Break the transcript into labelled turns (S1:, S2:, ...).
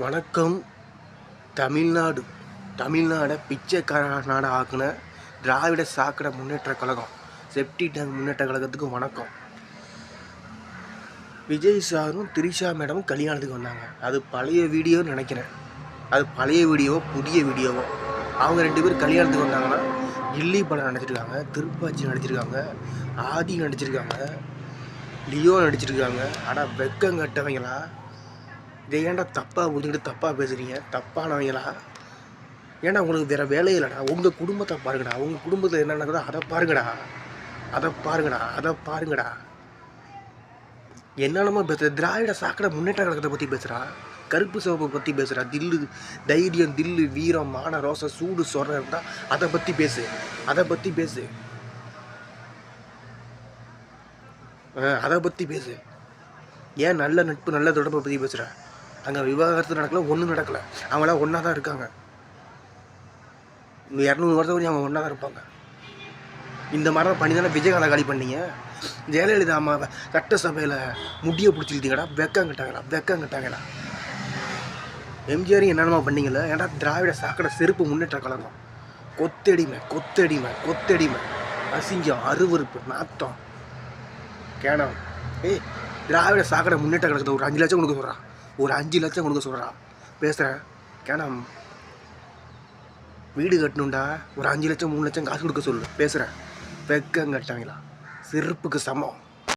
S1: வணக்கம். தமிழ்நாடை பிச்சைக்கார நாடு ஆக்குன திராவிட சாக்கடை முன்னேற்ற கழகம், செப்டி டேங்க் முன்னேற்ற கழகத்துக்கு வணக்கம். விஜய் சாரும் திரிஷா மேடமும் கல்யாணத்துக்கு வந்தாங்க. அது பழைய வீடியோன்னு நினைக்கிறேன். அது பழைய வீடியோவோ புதிய வீடியோவோ, அவங்க 2 பேரும் கல்யாணத்துக்கு வந்தாங்கன்னா கில்லி படம் நடிச்சிருக்காங்க, திருப்பாச்சி நடிச்சிருக்காங்க, ஆதி நடிச்சிருக்காங்க, லியோ நடிச்சிருக்காங்க. ஆனால் வெக்கம் கட்டவங்களா? இதை ஏன்டா தப்பாக புரிஞ்சுக்கிட்டு தப்பாக பேசுகிறீங்க? தப்பானவங்களா? ஏன்னா உங்களுக்கு வேறு வேலையே இல்லைடா. உங்கள் குடும்பத்தை பாருங்கடா. உங்கள் குடும்பத்தில் என்ன நடக்குதோ அதை பாருங்கடா. என்னென்னமோ பேசுகிற திராவிட சாக்கடை முன்னேற்ற கழகத்தை பற்றி பேசுகிறா, கருப்பு சிவப்பை பற்றி பேசுகிறா, தில்லு தைரியம், தில்லு வீரம், மான ரோசம், சூடு சொரணை இருந்தால் அதை பற்றி பேசு. ஏன் நல்ல நட்பு நல்ல தொடர்பை பற்றி பேசுகிற? அங்கே விவாகரத்து நடக்கல, ஒன்றும் நடக்கலை. அவங்களாம் ஒன்றா தான் இருக்காங்க. 200 வருஷம் வரைக்கும் அவங்க ஒன்றா தான் இருப்பாங்க. இந்த மாதிரி தான் பண்ணி தானே விஜயகாந்தை காலி பண்ணீங்க. ஜெயலலிதா அம்மாவை சட்டசபையில் முடியை பிடிச்சிக்கிட்டீங்கடா. வெக்கம் கட்டாங்களா? எம்ஜிஆரையும் என்னென்னமா பண்ணீங்களே. ஏன்னா திராவிட சாக்கடை செருப்பு முன்னேற்ற கழகம், கொத்தடிமை, அசிங்கம், அருவருப்பு, நாத்தம், கேனம். திராவிட சாக்கடை முன்னேற்ற கழகத்தை ஒரு 5 லட்சம் கொடுக்க சொல்கிறான். பேசுகிறேன் கேனம். வீடு கட்டணுண்டா, ஒரு 5 லட்சம் 3 லட்சம் காசு கொடுக்க சொல்லு. பேசுகிறேன். வெக்கம் கட்டாங்களா? செருப்புக்கு சமம்.